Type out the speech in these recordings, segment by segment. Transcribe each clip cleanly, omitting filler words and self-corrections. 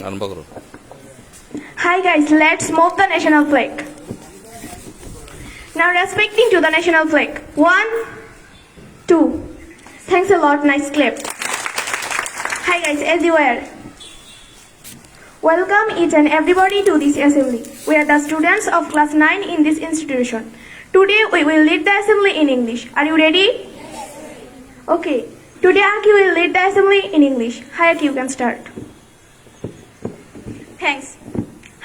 আরম্ভ করো। Hi guys, let's move the national flag. Now respecting to the national flag. 1, 2. Thanks a lot, nice clap. Hi guys, as you are. Welcome each and everybody to this assembly. We are the students of class 9 in this institution. Today we will lead the assembly in English. Are you ready? Okay. Today Aki will lead the assembly in English. Hi Aki, you can start. Thanks.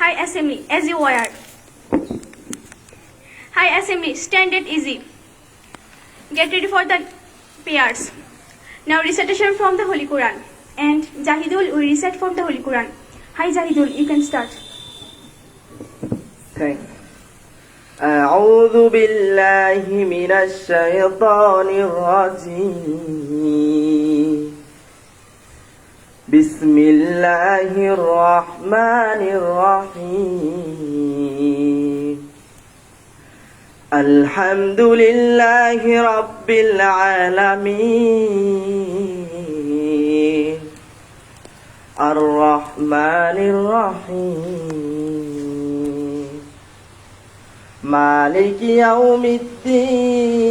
Hi assembly, as you are. Hi assembly, stand it easy. Get ready for the prayers. Now recitation from the Holy Quran. And Jahidul will recite from the Holy Quran. Hi Jahidul, you can start. Thanks. أعوذ بالله من الشيطان الرجيم بسم الله الرحمن الرحيم الحمد لله رب العالمين الرحمن الرحيم مالك يوم الدين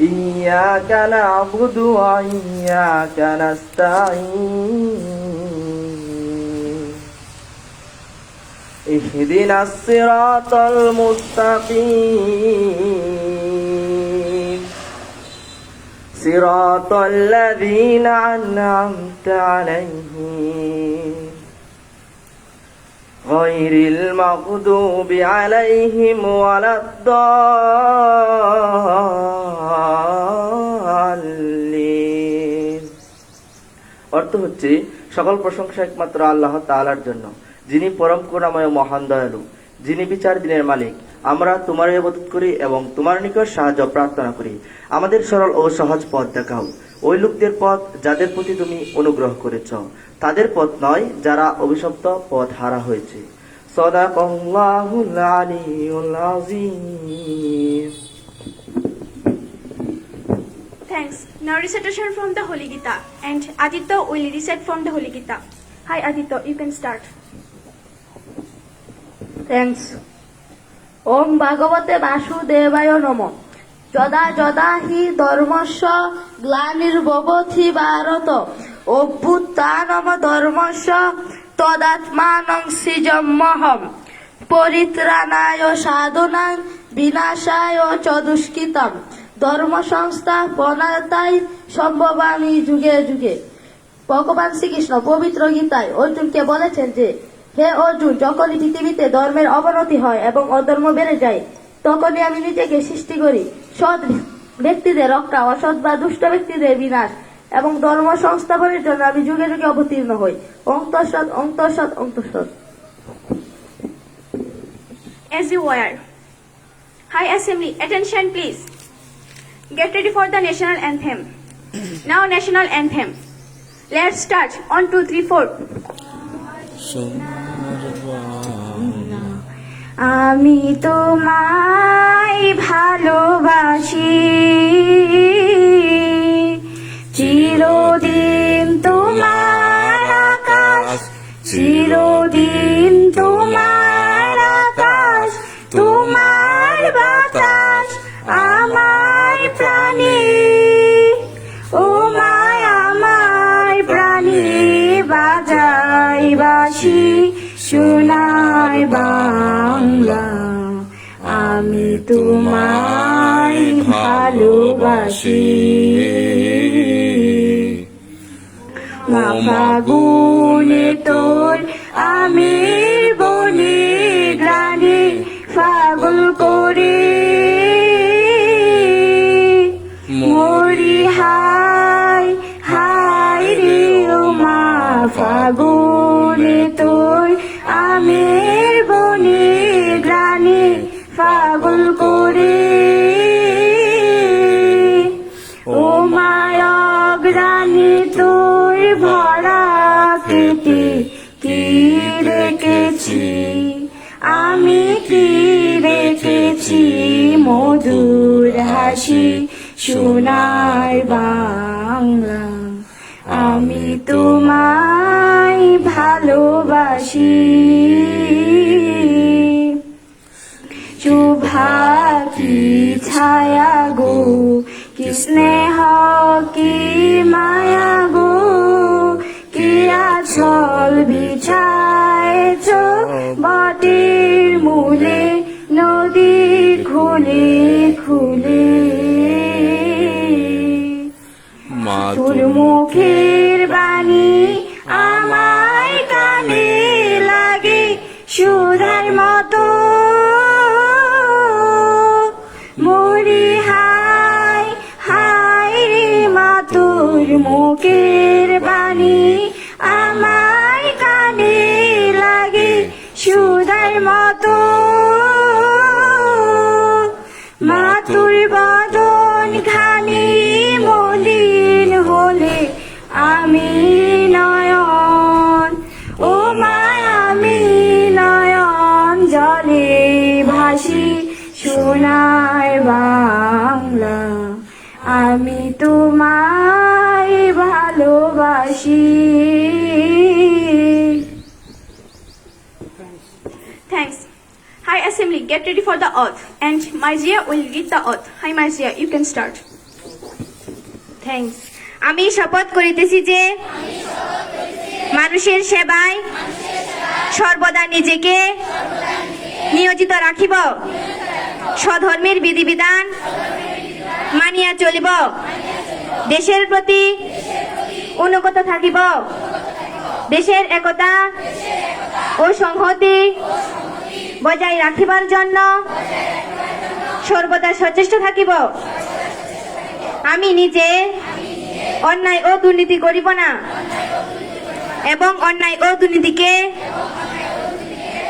إياك نعبد وإياك نستعين اهدنا الصراط المستقيم صراط الذين أنعمت عليهم غير المغضوب عليهم ولا الضالين। অর্থ হচ্ছে সকল প্রশংসা একমাত্র আল্লাহ তাআলার জন্য, যিনি পরম করুণাময় মহান দয়ালু, যিনি বিচার দিনের মালিক। আমরা তোমার ইবাদত করি এবং তোমার নিকট সাহায্য প্রার্থনা করি। আমাদের সরল ও সহজ পথ দেখাও, ওই লোকদের পথ যাদের প্রতি তুমি অনুগ্রহ করেছ, তাদের পথ নয় যারা অভিশপ্ত পথ হারা হয়েছে। সাদাকাল্লাহুল আলিয়্যুল আযীম। Thanks. Now recitation from the Holy Gita. And Aditya will recite from the Holy Gita. Hi Aditya, you can start. Thanks. Om Bhagavate Vasudevaya Namo. Joda joda hi dharmasya glanirvavati bharata. Obhuttanam dharmasya tadatmanang srijammaham. Poritranayo sadhanang vinashayo chadushkitam. ধর্ম সংস্থাপনায় সম্ভবামী যুগে যুগে। ভগবান শ্রীকৃষ্ণ পবিত্র গীতায় অর্জুনকে বলেছেন যে, হে অর্জুন, যখনই পৃথিবীতে ধর্মের অবনতি হয় এবং অধর্ম বেড়ে যায়, তখনই আমি নিজেকে সৃষ্টি করি সৎ ব্যক্তিদের রক্ষা, অসৎ বা দুষ্ট ব্যক্তিদের বিনাশ এবং ধর্ম সংস্থাপনের জন্য আমি যুগে যুগে অবতীর্ণ হই। অন্তঃসৎ অন্তঃসৎ অন্তঃসৎ। As you are. Hi assembly, attention please. Get ready for the national anthem. Now national anthem. Let's start. 1, 2, 3, 4. আমি তোমায় ভালোবাসি, চিরদিন তোমার আকাশ, চিরদিন তোমার আকাশ, তোমার বাতাস আমার প্রাণে, ও মায় আমার প্রাণে বাজাই বাঁশি সোনার বাংলা। আমি তোমায় ভালোবাসি। মা ফাগুনে তোর আমের বনে গ্রানে ফাগুন করে মরি হায় হায় রে, ও মা ফাগুনে তোর আমের বনে গ্রানে ফাগুন করে, ও মায়া গ্রানে তোর ভরা কেটে কি রেখেছি, আমি কি রেখেছি মধুর হাসি সোনার বাংলা। তোমায় ভালোবাসি শুভা কি ছায়া গো কি স্নেহ কি মায়া গো কি আচল বিছায়েছ বটের মূলে নদীর খুলে খুলে তোর মুখের বাণী আমায় কানে লাগে সুধার মতো মরি হায় হায় রে মা তোর মুখের বাণী আমায় কানে লাগে সুধার মতো মা তোর বদন খানি মলিন হলে আমি নয়ন ও মা আমি নয়ন জলে ভাসি সোনার বাংলা আমি তোমায় ভালোবাসি Thanks. Hi assembly, get ready for the oath and Marziya will read the oath. Hi Marziya, you can start. Thanks. আমি শপথ করিতেছি যে মানুষের সেবায় সর্বদা নিজেকে নিয়োজিত রাখিব, স্বধর্মের বিধিবিধান মানিয়া চলিব, দেশের প্রতি অনুগত থাকিব, দেশের একতা ও সংহতি বজায় রাখিবার জন্য সর্বদা সচেষ্ট থাকিব। আমি নিজে অন্যায় ও দুর্নীতি করিব না এবং অন্যায় ও দুর্নীতিকে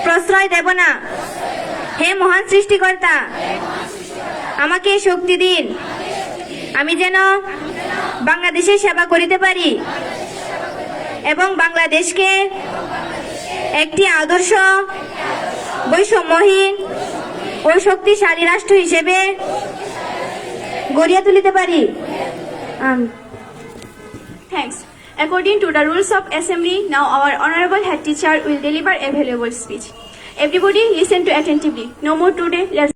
প্রশ্রয় দেব না। হে মহান সৃষ্টিকর্তা, আমাকে শক্তি দিন, আমি যেন বাংলাদেশের সেবা করিতে পারি এবং বাংলাদেশকে একটি আদর্শ বৈষম্যহীন ও শক্তিশালী রাষ্ট্র হিসেবে গড়িয়া তুলিতে পারি। Thanks. According to the rules of assembly, now our honorable head teacher will deliver a valuable speech. Everybody listen to attentively. No more today. Let's